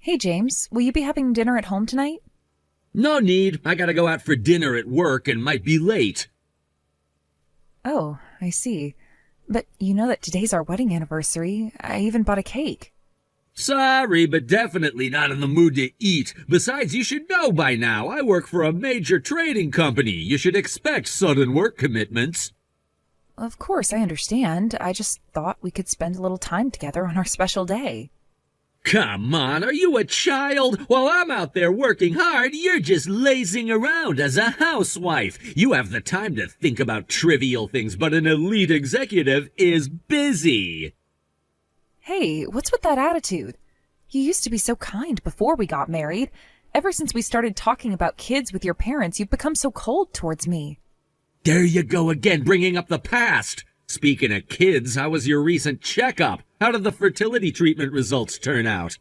Hey, James, will you be having dinner at home tonight? No need. I gotta go out for dinner at work and might be late. Oh, I see. But you know that today's our wedding anniversary. I even bought a cake. Sorry, but definitely not in the mood to eat. Besides, you should know by now, I work for a major trading company. You should expect sudden work commitments. Of course, I understand. I just thought we could spend a little time together on our special day. Come on, are you a child? While I'm out there working hard, you're just lazing around as a housewife. You have the time to think about trivial things, but an elite executive is busy. Hey, what's with that attitude? You used to be so kind before we got married. Ever since we started talking about kids with your parents, you've become so cold towards me. There you go again, bringing up the past. Speaking of kids, how was your recent checkup? How did the fertility treatment results turn out?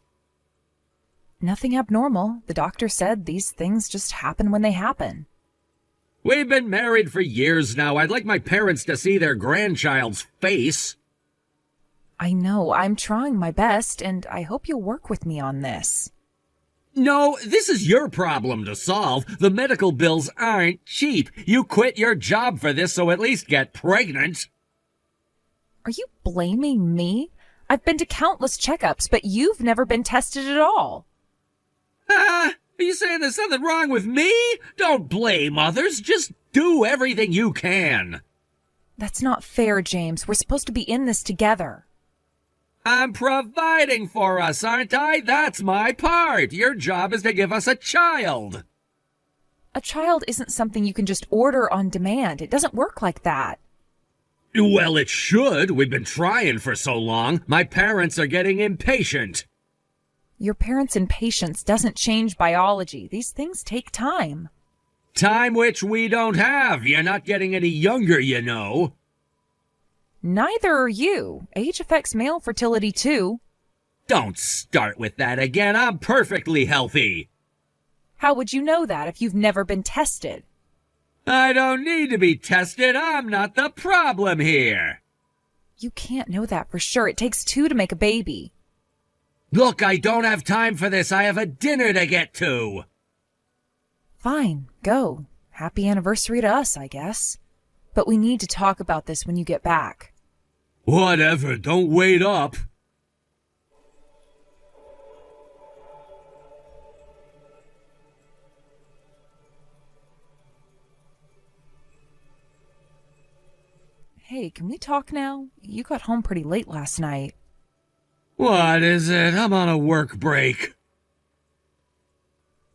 Nothing abnormal. The doctor said these things just happen when they happen. We've been married for years now. I'd like my parents to see their grandchild's face. I know, I'm trying my best, and I hope you'll work with me on this. No, this is your problem to solve. The medical bills aren't cheap. You quit your job for this, so at least get pregnant. Are you blaming me? I've been to countless checkups, but you've never been tested at all. Are you saying there's something wrong with me? Don't blame others. Just do everything you can. That's not fair, James. We're supposed to be in this together. I'm providing for us, aren't I? That's my part. Your job is to give us a child. A child isn't something you can just order on demand. It doesn't work like that. Well, it should. We've been trying for so long. My parents are getting impatient. Your parents' impatience doesn't change biology. These things take time. Time which we don't have. You're not getting any younger, you know. Neither are you. Age affects male fertility too. Don't start with that again. I'm perfectly healthy. How would you know that if you've never been tested? I don't need to be tested. I'm not the problem here. You can't know that for sure. It takes two to make a baby. Look, I don't have time for this. I have a dinner to get to. Fine, go. Happy anniversary to us, I guess. But we need to talk about this when you get back. Whatever, don't wait up. Hey, can we talk now? You got home pretty late last night. What is it? I'm on a work break.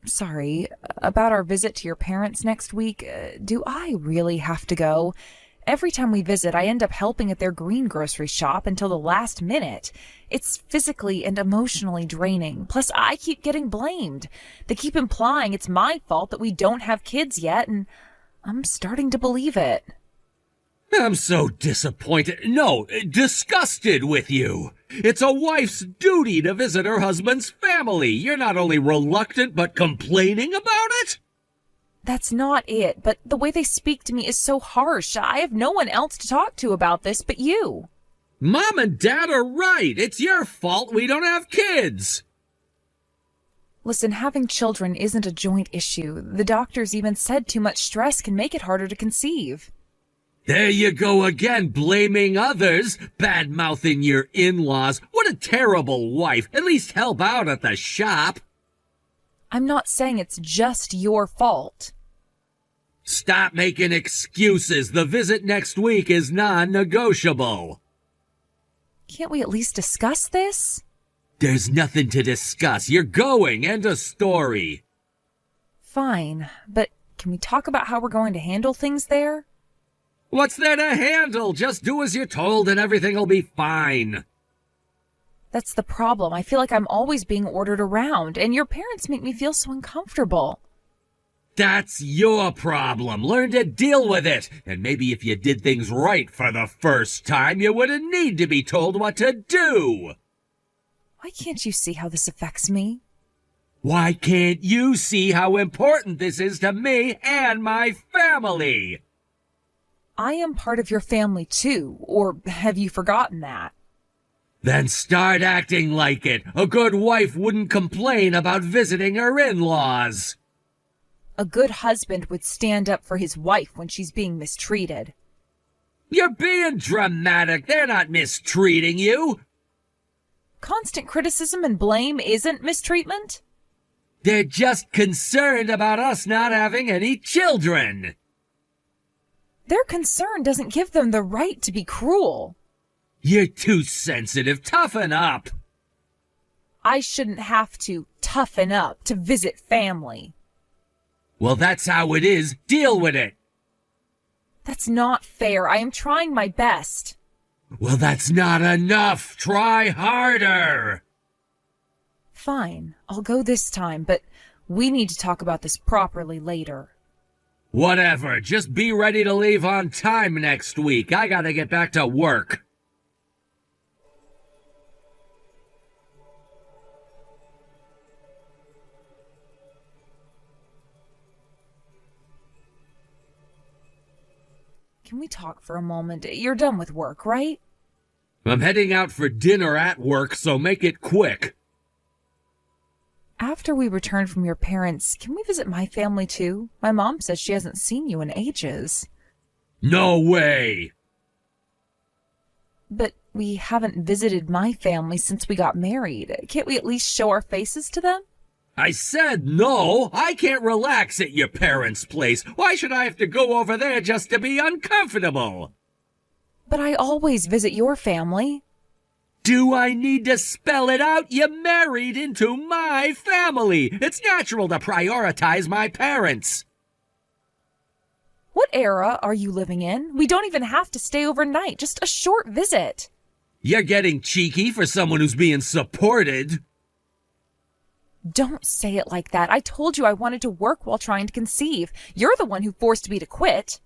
Sorry, about our visit to your parents next week, do I really have to go? Every time we visit, I end up helping at their green grocery shop until the last minute. It's physically and emotionally draining. Plus, I keep getting blamed. They keep implying it's my fault that we don't have kids yet, and I'm starting to believe it. I'm so disappointed. No, disgusted with you. It's a wife's duty to visit her husband's family. You're not only reluctant, but complaining about it? That's not it, but the way they speak to me is so harsh. I have no one else to talk to about this but you. Mom and Dad are right. It's your fault we don't have kids. Listen, having children isn't a joint issue. The doctors even said too much stress can make it harder to conceive. There you go again, blaming others, bad-mouthing your in-laws. What a terrible wife. At least help out at the shop. I'm not saying it's just your fault. Stop making excuses. The visit next week is non-negotiable. Can't we at least discuss this? There's nothing to discuss. You're going. End of story. Fine, but can we talk about how we're going to handle things there? What's there to handle? Just do as you're told and everything'll be fine. That's the problem. I feel like I'm always being ordered around, and your parents make me feel so uncomfortable. That's your problem. Learn to deal with it. And maybe if you did things right for the first time, you wouldn't need to be told what to do. Why can't you see how this affects me? Why can't you see how important this is to me and my family? I am part of your family too, or have you forgotten that? Then start acting like it. A good wife wouldn't complain about visiting her in-laws. A good husband would stand up for his wife when she's being mistreated. You're being dramatic. They're not mistreating you. Constant criticism and blame isn't mistreatment. They're just concerned about us not having any children. Their concern doesn't give them the right to be cruel. You're too sensitive. Toughen up. I shouldn't have to toughen up to visit family. Well, that's how it is. Deal with it. That's not fair. I am trying my best. Well, that's not enough. Try harder. Fine, I'll go this time, but we need to talk about this properly later. Whatever. Just be ready to leave on time next week. I gotta get back to work. Can we talk for a moment? You're done with work, right? I'm heading out for dinner at work, so make it quick. After we return from your parents, can we visit my family too? My mom says she hasn't seen you in ages. No way! But we haven't visited my family since we got married. Can't we at least show our faces to them? I said no! I can't relax at your parents' place. Why should I have to go over there just to be uncomfortable? But I always visit your family. Do I need to spell it out? You married into my family. It's natural to prioritize my parents. What era are you living in? We don't even have to stay overnight, just a short visit. You're getting cheeky for someone who's being supported. Don't say it like that. I told you I wanted to work while trying to conceive. You're the one who forced me to quit.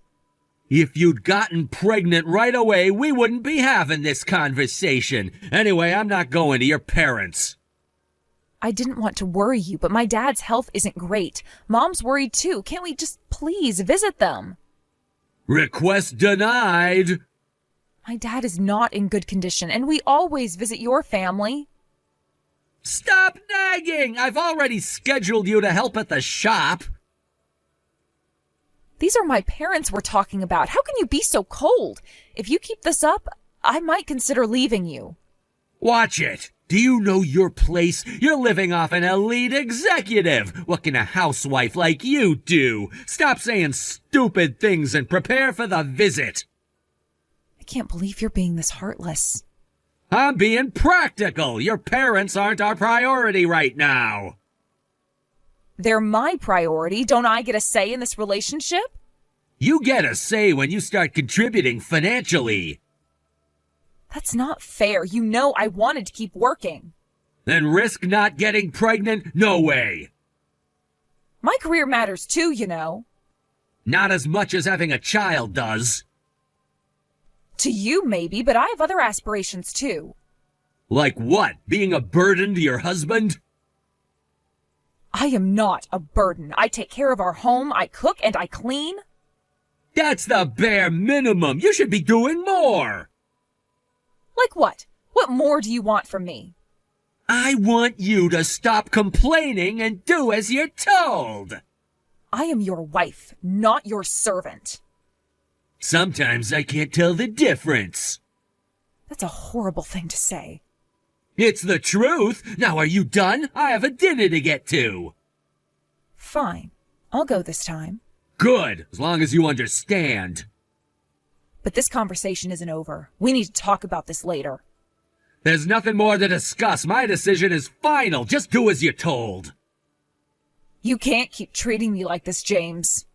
If you'd gotten pregnant right away, we wouldn't be having this conversation. Anyway, I'm not going to your parents. I didn't want to worry you, but my dad's health isn't great. Mom's worried too. Can't we just please visit them? Request denied. My dad is not in good condition, and we always visit your family. Stop nagging! I've already scheduled you to help at the shop. These are my parents we're talking about. How can you be so cold? If you keep this up, I might consider leaving you. Watch it. Do you know your place? You're living off an elite executive. What can a housewife like you do? Stop saying stupid things and prepare for the visit. I can't believe you're being this heartless. I'm being practical. Your parents aren't our priority right now. They're my priority. Don't I get a say in this relationship? You get a say when you start contributing financially. That's not fair. You know I wanted to keep working. Then risk not getting pregnant? No way. My career matters too, you know. Not as much as having a child does. To you, maybe, but I have other aspirations too. Like what? Being a burden to your husband? I am not a burden. I take care of our home, I cook, and I clean. That's the bare minimum. You should be doing more. Like what? What more do you want from me? I want you to stop complaining and do as you're told. I am your wife, not your servant. Sometimes I can't tell the difference. That's a horrible thing to say. It's the truth. Now are you done? I have a dinner to get to. Fine. I'll go this time. Good, as long as you understand. But this conversation isn't over. We need to talk about this later. There's nothing more to discuss. My decision is final. Just do as you're told. You can't keep treating me like this, James.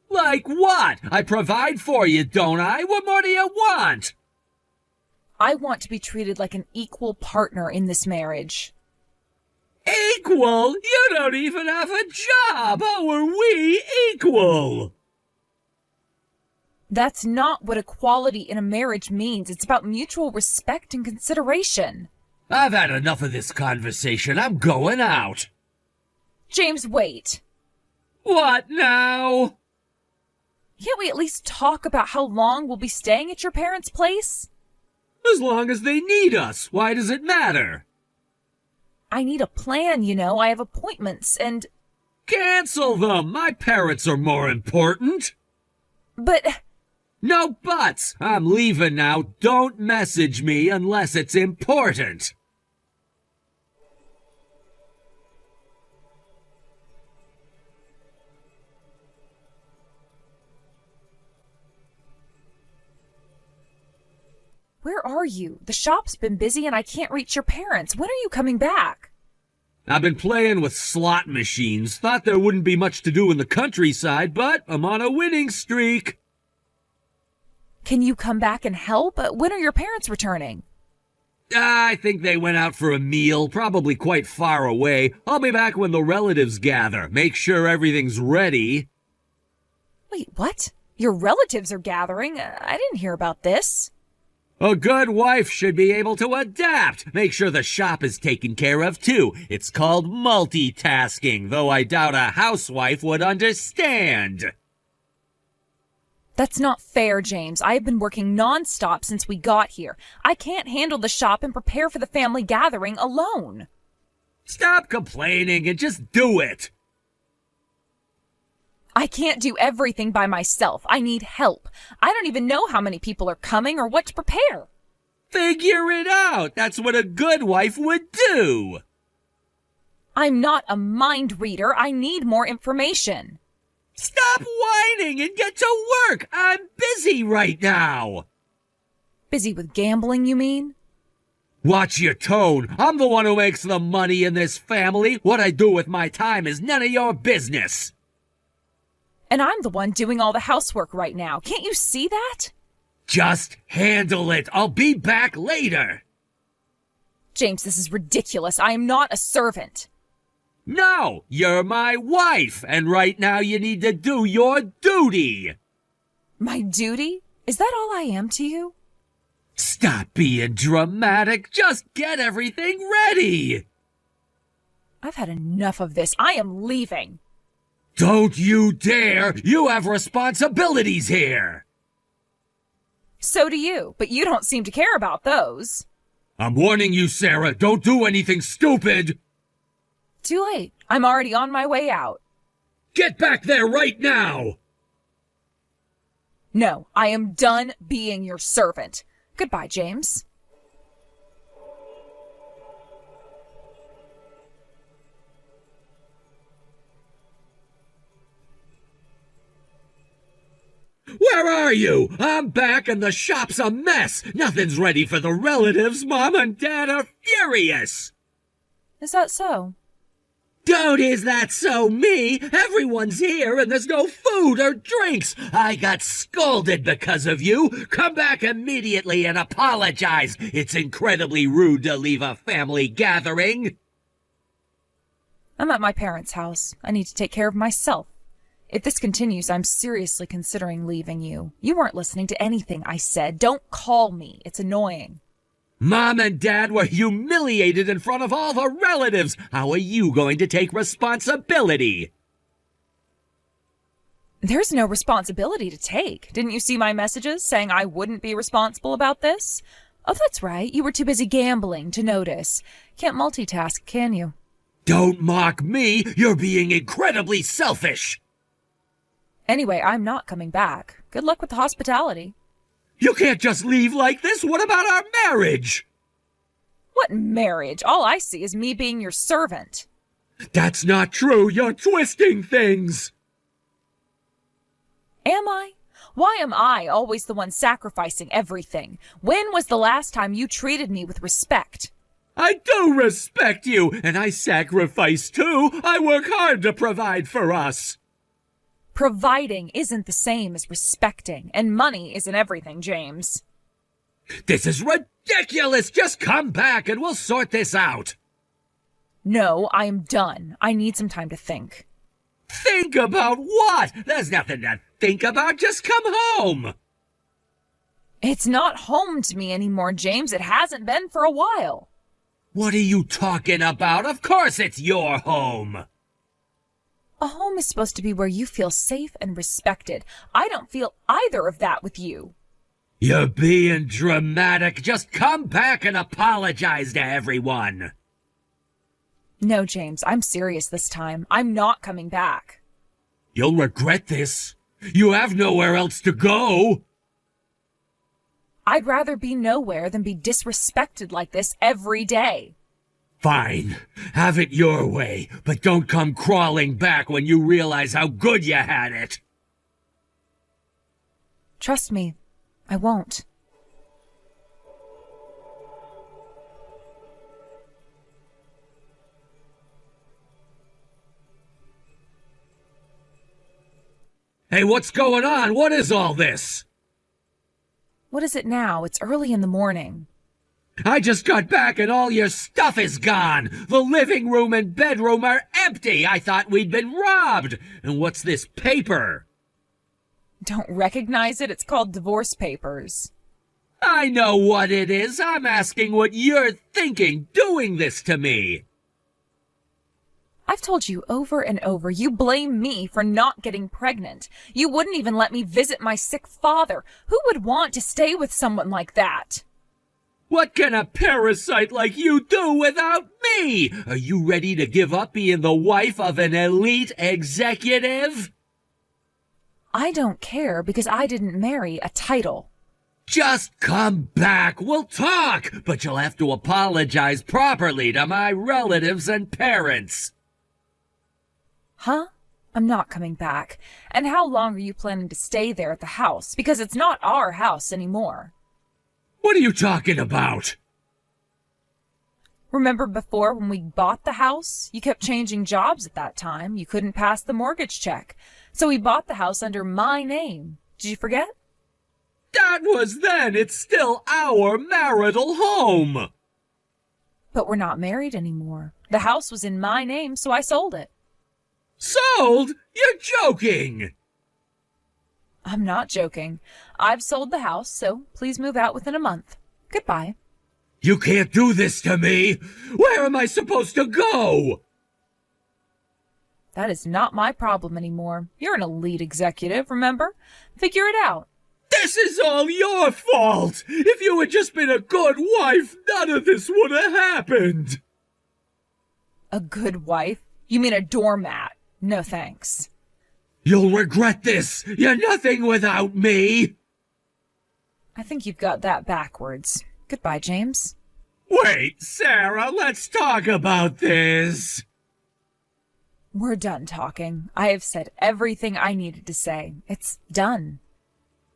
Like what? I provide for you, don't I? What more do you want? I want to be treated like an equal partner in this marriage. Equal? You don't even have a job. How are we equal? That's not what equality in a marriage means. It's about mutual respect and consideration. I've had enough of this conversation. I'm going out. James, wait. What now? Can't we at least talk about how long we'll be staying at your parents' place? As long as they need us, why does it matter? I need a plan, you know. I have appointments and... Cancel them! My parents are more important! But... No buts! I'm leaving now. Don't message me unless it's important. Where are you? The shop's been busy and I can't reach your parents. When are you coming back? I've been playing with slot machines. Thought there wouldn't be much to do in the countryside, but I'm on a winning streak. Can you come back and help? When are your parents returning? I think they went out for a meal, probably quite far away. I'll be back when the relatives gather. Make sure everything's ready. Wait, what? Your relatives are gathering? I didn't hear about this. A good wife should be able to adapt. Make sure the shop is taken care of, too. It's called multitasking, though I doubt a housewife would understand. That's not fair, James. I have been working nonstop since we got here. I can't handle the shop and prepare for the family gathering alone. Stop complaining and just do it. I can't do everything by myself. I need help. I don't even know how many people are coming or what to prepare. Figure it out. That's what a good wife would do. I'm not a mind reader. I need more information. Stop whining and get to work. I'm busy right now. Busy with gambling, you mean? Watch your tone. I'm the one who makes the money in this family. What I do with my time is none of your business. And I'm the one doing all the housework right now. Can't you see that? Just handle it. I'll be back later. James, this is ridiculous. I am not a servant. No, you're my wife, and right now you need to do your duty. My duty? Is that all I am to you? Stop being dramatic. Just get everything ready. I've had enough of this. I am leaving. Don't you dare! You have responsibilities here! So do you, but you don't seem to care about those. I'm warning you, Sarah, don't do anything stupid! Too late. I'm already on my way out. Get back there right now! No, I am done being your servant. Goodbye, James. Where are you? I'm back and the shop's a mess. Nothing's ready for the relatives. Mom and Dad are furious. Is that so? Don't is that so me? Everyone's here and there's no food or drinks. I got scolded because of you. Come back immediately and apologize. It's incredibly rude to leave a family gathering. I'm at my parents' house. I need to take care of myself. If this continues, I'm seriously considering leaving you. You weren't listening to anything I said. Don't call me. It's annoying. Mom and Dad were humiliated in front of all the relatives. How are you going to take responsibility? There's no responsibility to take. Didn't you see my messages saying I wouldn't be responsible about this? Oh, that's right. You were too busy gambling to notice. Can't multitask, can you? Don't mock me. You're being incredibly selfish. Anyway, I'm not coming back. Good luck with the hospitality. You can't just leave like this. What about our marriage? What marriage? All I see is me being your servant. That's not true. You're twisting things. Am I? Why am I always the one sacrificing everything? When was the last time you treated me with respect? I do respect you, and I sacrifice too. I work hard to provide for us. Providing isn't the same as respecting, and money isn't everything, James. This is ridiculous! Just come back and we'll sort this out! No, I am done. I need some time to think. Think about what? There's nothing to think about. Just come home! It's not home to me anymore, James. It hasn't been for a while. What are you talking about? Of course it's your home! A home is supposed to be where you feel safe and respected. I don't feel either of that with you. You're being dramatic. Just come back and apologize to everyone. No, James, I'm serious this time. I'm not coming back. You'll regret this. You have nowhere else to go. I'd rather be nowhere than be disrespected like this every day. Fine. Have it your way, but don't come crawling back when you realize how good you had it. Trust me, I won't. Hey, what's going on? What is all this? What is it now? It's early in the morning. I just got back and all your stuff is gone. The living room and bedroom are empty. I thought we'd been robbed. And what's this paper? Don't recognize it? It's called divorce papers. I know what it is. I'm asking what you're thinking doing this to me. I've told you over and over, you blame me for not getting pregnant. You wouldn't even let me visit my sick father. Who would want to stay with someone like that? What can a parasite like you do without me? Are you ready to give up being the wife of an elite executive? I don't care because I didn't marry a title. Just come back. We'll talk, but you'll have to apologize properly to my relatives and parents. Huh? I'm not coming back. And how long are you planning to stay there at the house? Because it's not our house anymore. What are you talking about? Remember before when we bought the house? You kept changing jobs at that time. You couldn't pass the mortgage check. So we bought the house under my name. Did you forget? That was then. It's still our marital home. But we're not married anymore. The house was in my name, so I sold it. Sold? You're joking. I'm not joking. I've sold the house, so please move out within a month. Goodbye. You can't do this to me. Where am I supposed to go? That is not my problem anymore. You're an elite executive, remember? Figure it out. This is all your fault. If you had just been a good wife, none of this would have happened. A good wife? You mean a doormat? No thanks. You'll regret this. You're nothing without me. I think you've got that backwards. Goodbye, James. Wait, Sarah, let's talk about this. We're done talking. I have said everything I needed to say. It's done.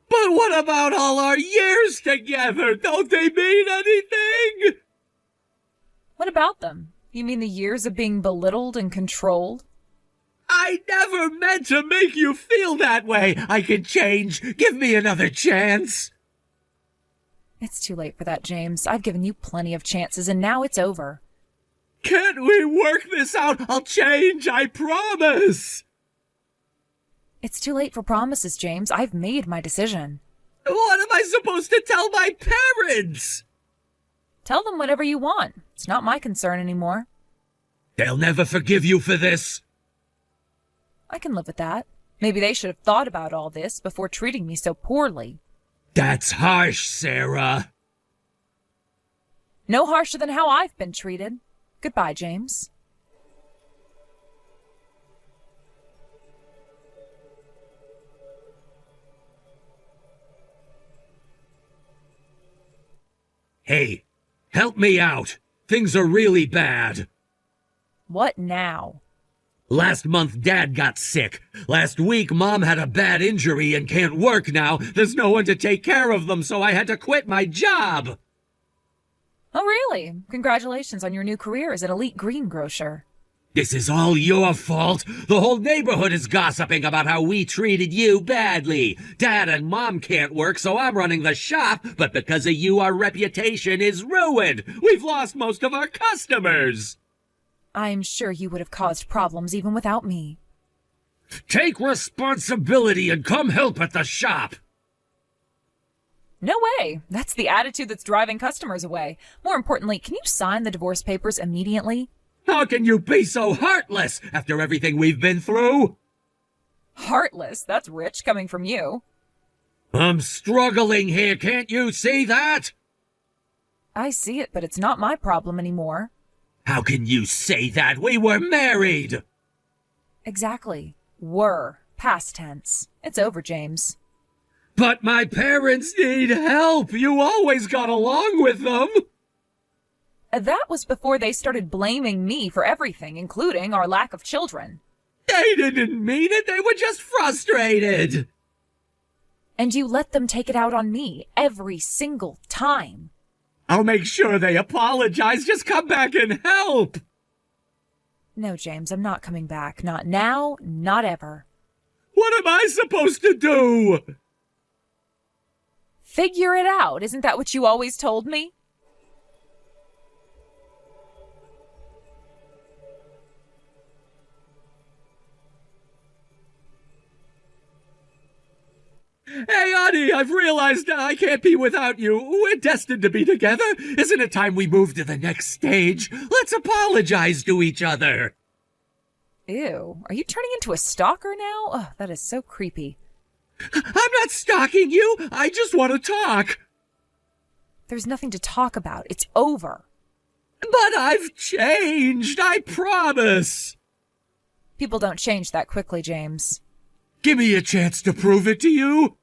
But what about all our years together? Don't they mean anything? What about them? You mean the years of being belittled and controlled? I never meant to make you feel that way. I can change. Give me another chance. It's too late for that, James. I've given you plenty of chances, and now it's over. Can't we work this out? I'll change, I promise. It's too late for promises, James. I've made my decision. What am I supposed to tell my parents? Tell them whatever you want. It's not my concern anymore. They'll never forgive you for this. I can live with that. Maybe they should have thought about all this before treating me so poorly. That's harsh, Sarah. No harsher than how I've been treated. Goodbye, James. Hey, help me out. Things are really bad. What now? Last month, Dad got sick. Last week, Mom had a bad injury and can't work now. There's no one to take care of them, so I had to quit my job. Oh, really? Congratulations on your new career as an elite greengrocer. This is all your fault. The whole neighborhood is gossiping about how we treated you badly. Dad and Mom can't work, so I'm running the shop, but because of you, our reputation is ruined. We've lost most of our customers. I'm sure you would have caused problems even without me. Take responsibility and come help at the shop. No way. That's the attitude that's driving customers away. More importantly, can you sign the divorce papers immediately? How can you be so heartless after everything we've been through? Heartless? That's rich coming from you. I'm struggling here, can't you see that? I see it, but it's not my problem anymore. How can you say that? We were married! Exactly. Were. Past tense. It's over, James. But my parents need help! You always got along with them! That was before they started blaming me for everything, including our lack of children. They didn't mean it, they were just frustrated! And you let them take it out on me every single time. I'll make sure they apologize. Just come back and help! No, James, I'm not coming back. Not now, not ever. What am I supposed to do? Figure it out. Isn't that what you always told me? Hey, honey, I've realized I can't be without you. We're destined to be together. Isn't it time we move to the next stage? Let's apologize to each other. Ew, are you turning into a stalker now? Ugh, that is so creepy. I'm not stalking you. I just want to talk. There's nothing to talk about. It's over. But I've changed. I promise. People don't change that quickly, James. Give me a chance to prove it to you.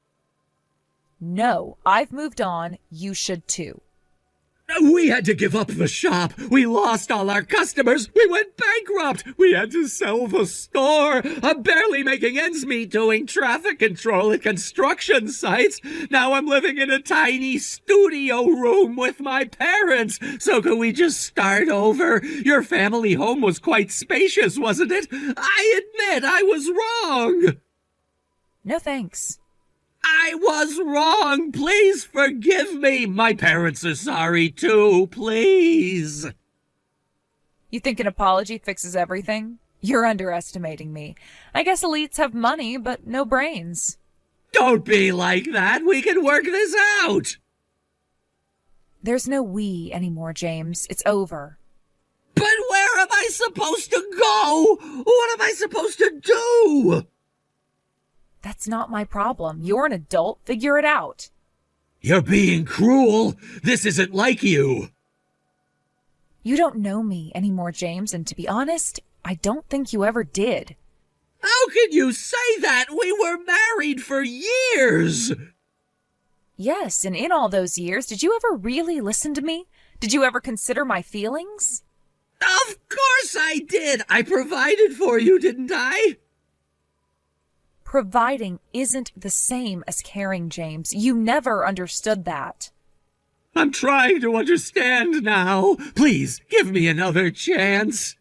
No, I've moved on. You should too. We had to give up the shop. We lost all our customers. We went bankrupt. We had to sell the store. I'm barely making ends meet doing traffic control at construction sites. Now I'm living in a tiny studio room with my parents. So can we just start over? Your family home was quite spacious, wasn't it? I admit I was wrong. No thanks. I was wrong. Please forgive me. My parents are sorry too. Please. You think an apology fixes everything? You're underestimating me. I guess elites have money, but no brains. Don't be like that. We can work this out. There's no we anymore, James. It's over. But where am I supposed to go? What am I supposed to do? That's not my problem. You're an adult. Figure it out. You're being cruel. This isn't like you. You don't know me anymore, James, and to be honest, I don't think you ever did. How can you say that? We were married for years. Yes, and in all those years, did you ever really listen to me? Did you ever consider my feelings? Of course I did. I provided for you, didn't I? Providing isn't the same as caring, James. You never understood that. I'm trying to understand now. Please, give me another chance.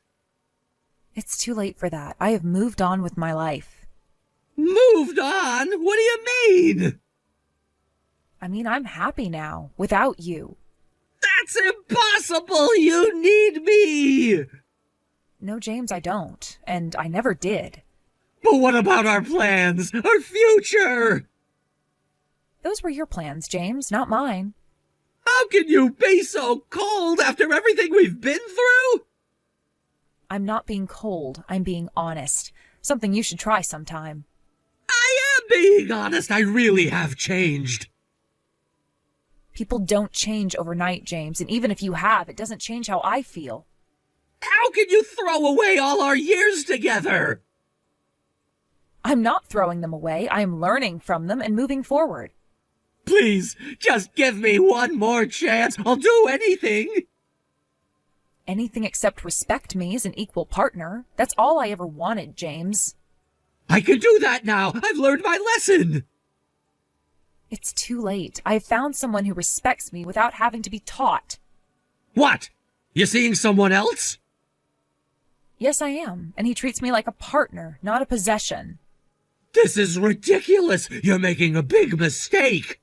It's too late for that. I have moved on with my life. Moved on? What do you mean? I mean, I'm happy now, without you. That's impossible! You need me! No, James, I don't. And I never did. But what about our plans? Our future? Those were your plans, James, not mine. How can you be so cold after everything we've been through? I'm not being cold. I'm being honest. Something you should try sometime. I am being honest. I really have changed. People don't change overnight, James, and even if you have, it doesn't change how I feel. How can you throw away all our years together? I'm not throwing them away. I am learning from them and moving forward. Please, just give me one more chance. I'll do anything. Anything except respect me as an equal partner. That's all I ever wanted, James. I can do that now. I've learned my lesson. It's too late. I have found someone who respects me without having to be taught. What? You seeing someone else? Yes, I am. And he treats me like a partner, not a possession. This is ridiculous. You're making a big mistake.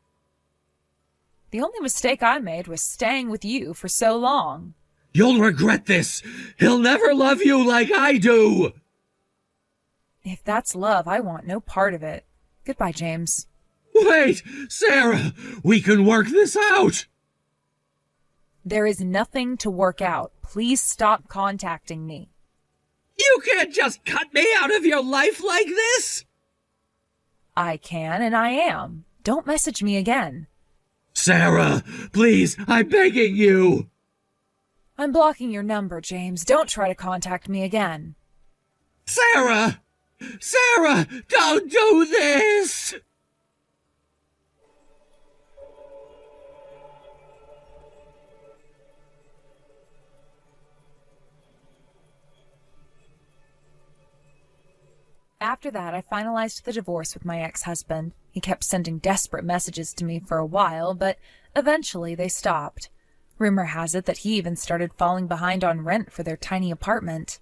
The only mistake I made was staying with you for so long. You'll regret this. He'll never love you like I do. If that's love, I want no part of it. Goodbye, James. Wait, Sarah, we can work this out. There is nothing to work out. Please stop contacting me. You can't just cut me out of your life like this. I can, and I am. don't message me again. Sarah, please, I'm begging you. I'm blocking your number, James. Don't try to contact me again. Sarah! Sarah, don't do this! After that, I finalized the divorce with my ex-husband. He kept sending desperate messages to me for a while, but eventually they stopped. Rumor has it that he even started falling behind on rent for their tiny apartment.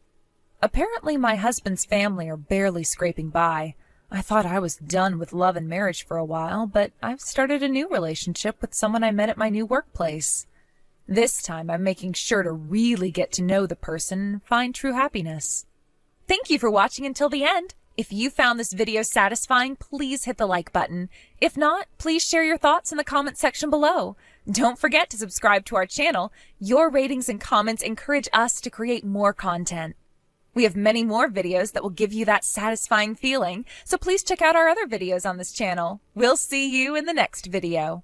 Apparently, my husband's family are barely scraping by. I thought I was done with love and marriage for a while, but I've started a new relationship with someone I met at my new workplace. This time, I'm making sure to really get to know the person and find true happiness. Thank you for watching until the end. If you found this video satisfying, please hit the like button. If not, please share your thoughts in the comment section below. Don't forget to subscribe to our channel. Your ratings and comments encourage us to create more content. We have many more videos that will give you that satisfying feeling, so please check out our other videos on this channel. We'll see you in the next video.